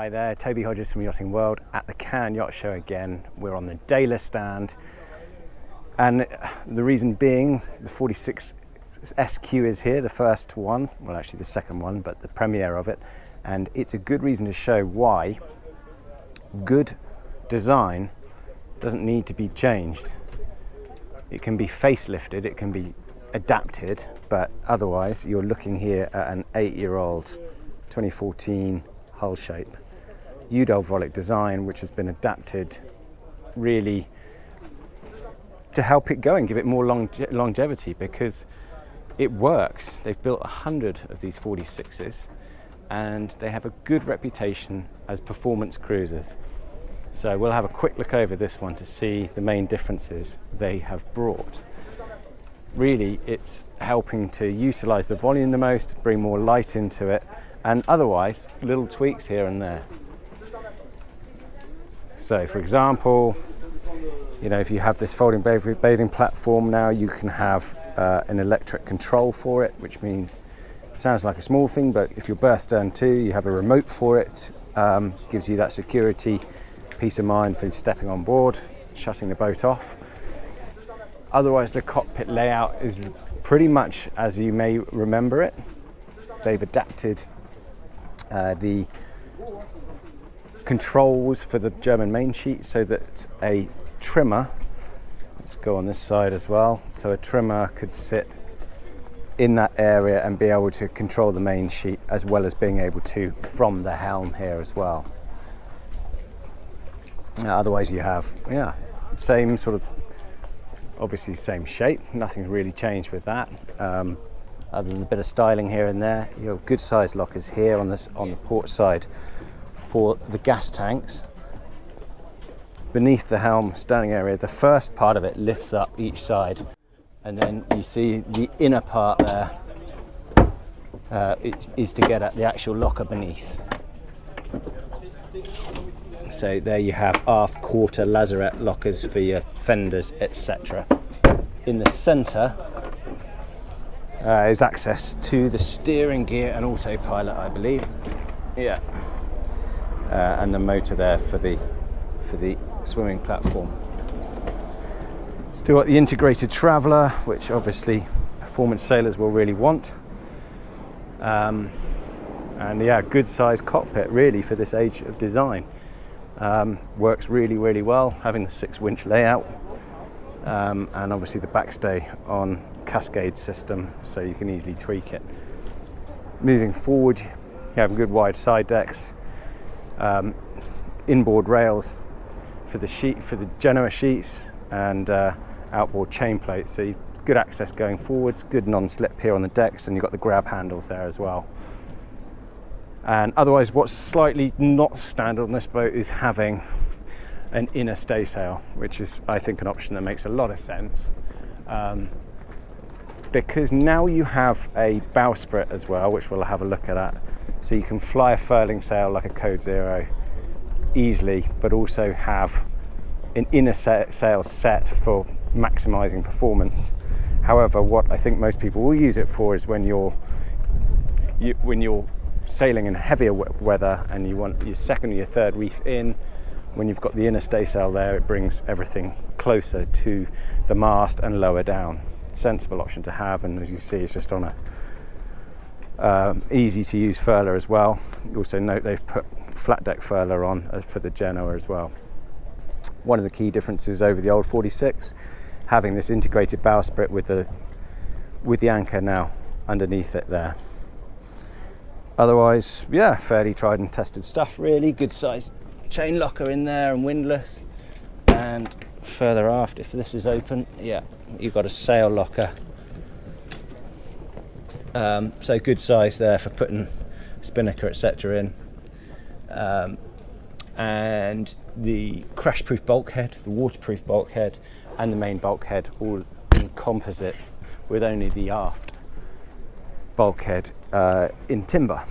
Hi there, Toby Hodges from Yachting World at the Cannes Yacht Show again. We're on the Dehler stand, and the reason being the 46SQ is here, the first one, well actually the second one, but the premiere of it, and it's a good reason to show why good design doesn't need to be changed. It can be facelifted, it can be adapted, but otherwise you're looking here at an 8-year-old 2014 hull shape hydraulic design, which has been adapted really to help it go and give it more longevity, because it works. They've built 100 of these 46s and they have a good reputation as performance cruisers. So we'll have a quick look over this one to see the main differences they have brought. Really, it's helping to utilize the volume the most, bring more light into it, and otherwise little tweaks here and there. So for example, if you have this folding bathing platform now, you can have an electric control for it, which means it sounds like a small thing, but if you're berth stern too, you have a remote for it. Gives you that security, peace of mind for stepping on board, shutting the boat off. Otherwise, the cockpit layout is pretty much as you may remember it. They've adapted the controls for the German main sheet so that a trimmer, let's go on this side as well, so a trimmer could sit in that area and be able to control the main sheet, as well as being able to from the helm here as well. Otherwise you have, same sort of, obviously same shape, nothing's really changed with that, other than a bit of styling here and there. You have good sized lockers here on the port side for the gas tanks. Beneath the helm standing area, the first part of it lifts up each side, and then you see the inner part there it is to get at the actual locker beneath. So there you have aft quarter lazarette lockers for your fenders, etc. In the centre is access to the steering gear and autopilot, I believe. Yeah, and the motor there for the swimming platform. Still got the integrated traveller, which obviously performance sailors will really want. And yeah, good sized cockpit really for this age of design. Works really well, having the 6-winch layout, and obviously the backstay on cascade system, so you can easily tweak it. Moving forward, you have good wide side decks, inboard rails for the Genoa sheets, and outboard chain plates, so you've good access going forwards, good non-slip here on the decks, and you've got the grab handles there as well. And otherwise, what's slightly not standard on this boat is having an inner staysail, which is, I think, an option that makes a lot of sense, because now you have a bowsprit as well, which we'll have a look at. So you can fly a furling sail like a Code Zero easily, but also have an inner sail set for maximizing performance. However, what I think most people will use it for is when you're sailing in heavier weather and you want your second or your third reef in. When you've got the inner staysail there, it brings everything closer to the mast and lower down. Sensible option to have, and as you see, it's just on a easy to use furler as well. You also note they've put flat deck furler on for the Genoa as well. One of the key differences over the old 46, having this integrated bowsprit with the anchor now underneath it there. Otherwise, yeah, fairly tried and tested stuff really. Good sized chain locker in there and windlass, and further aft, if this is open, yeah, you've got a sail locker. So good size there for putting spinnaker, etc. in. And the crash-proof bulkhead, the waterproof bulkhead, and the main bulkhead all in composite, with only the aft bulkhead in timber.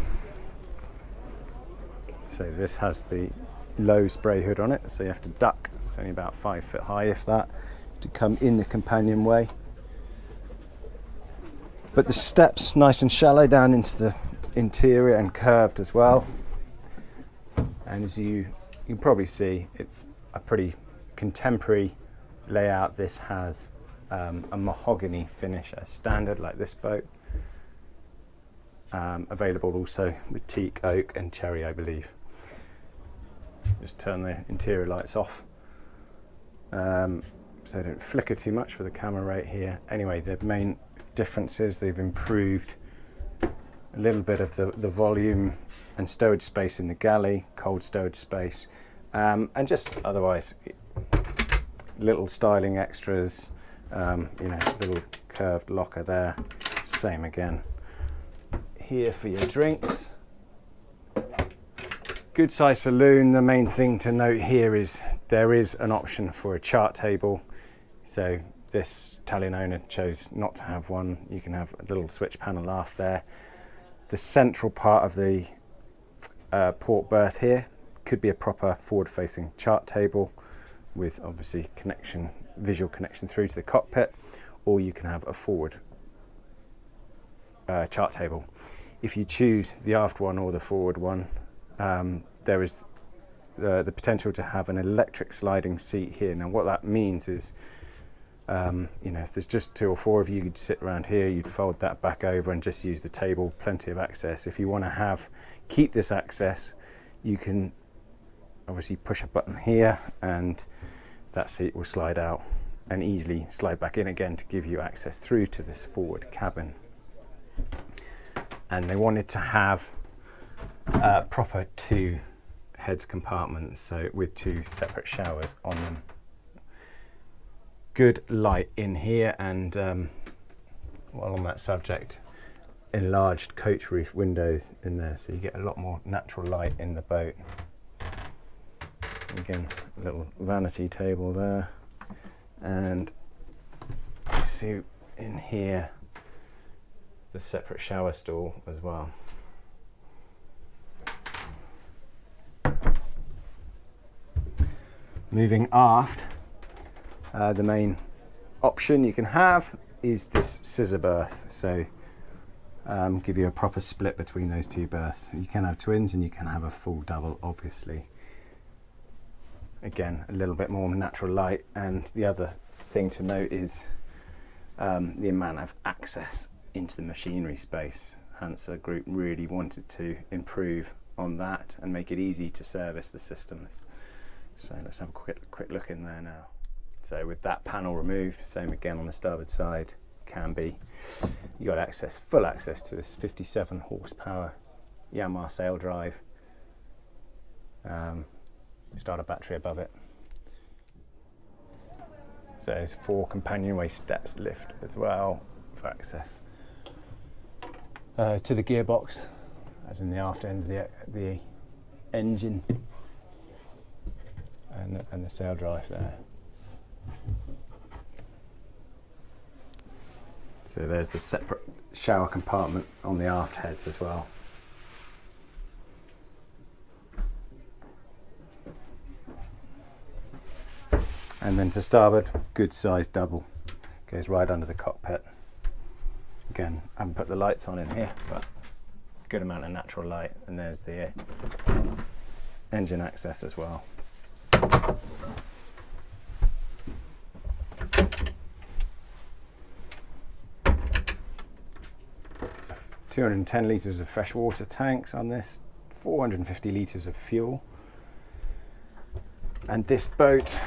So this has the low spray hood on it, so you have to duck. It's only about 5 foot high, if that, to come in the companionway. But the steps nice and shallow down into the interior and curved as well. And as you can probably see, it's a pretty contemporary layout. This has a mahogany finish as standard, like this boat. Available also with teak, oak and cherry, I believe. Just turn the interior lights off so they don't flicker too much with the camera right here. Anyway, the main difference is they've improved a little bit of the volume and stowage space in the galley, cold stowage space, and just otherwise little styling extras, you know, little curved locker there, same again here for your drinks. Good size saloon. The main thing to note here is there is an option for a chart table. So this Italian owner chose not to have one. You can have a little switch panel aft there. The central part of the port berth here could be a proper forward-facing chart table with obviously connection, visual connection through to the cockpit, or you can have a forward chart table. If you choose the aft one or the forward one, there is the potential to have an electric sliding seat here. Now what that means is, you know, if there's just 2 or 4 of you, you'd sit around here, you'd fold that back over and just use the table, plenty of access. If you want to keep this access, you can obviously push a button here and that seat will slide out and easily slide back in again to give you access through to this forward cabin. And they wanted to have proper 2 heads compartments, so with 2 separate showers on them. Good light in here, and while on that subject, enlarged coach roof windows in there, so you get a lot more natural light in the boat. Again, a little vanity table there, and you see in here the separate shower stall as well. Moving aft, the main option you can have is this scissor berth. So give you a proper split between those 2 berths. You can have twins and you can have a full double, obviously. Again, a little bit more natural light, and the other thing to note is the amount of access into the machinery space. Hansa Group really wanted to improve on that and make it easy to service the systems. So let's have a quick look in there now. So with that panel removed, same again on the starboard side, can be. You got access, full access to this 57 horsepower Yamaha sail drive. Starter battery above it. So there's 4 companionway steps lift as well for access to the gearbox, as in the aft end of the engine, and the sail drive there. So there's the separate shower compartment on the aft heads as well. And then to starboard, good sized double, goes right under the cockpit. Again, I haven't put the lights on in here, but good amount of natural light, and there's the engine access as well. So 210 litres of fresh water tanks on this, 450 litres of fuel, and this boat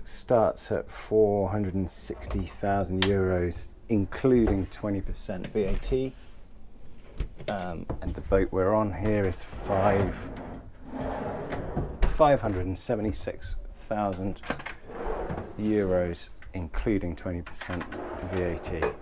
starts at 460,000 euros, including 20% VAT. And the boat we're on here is 576,000 euros, including 20% VAT.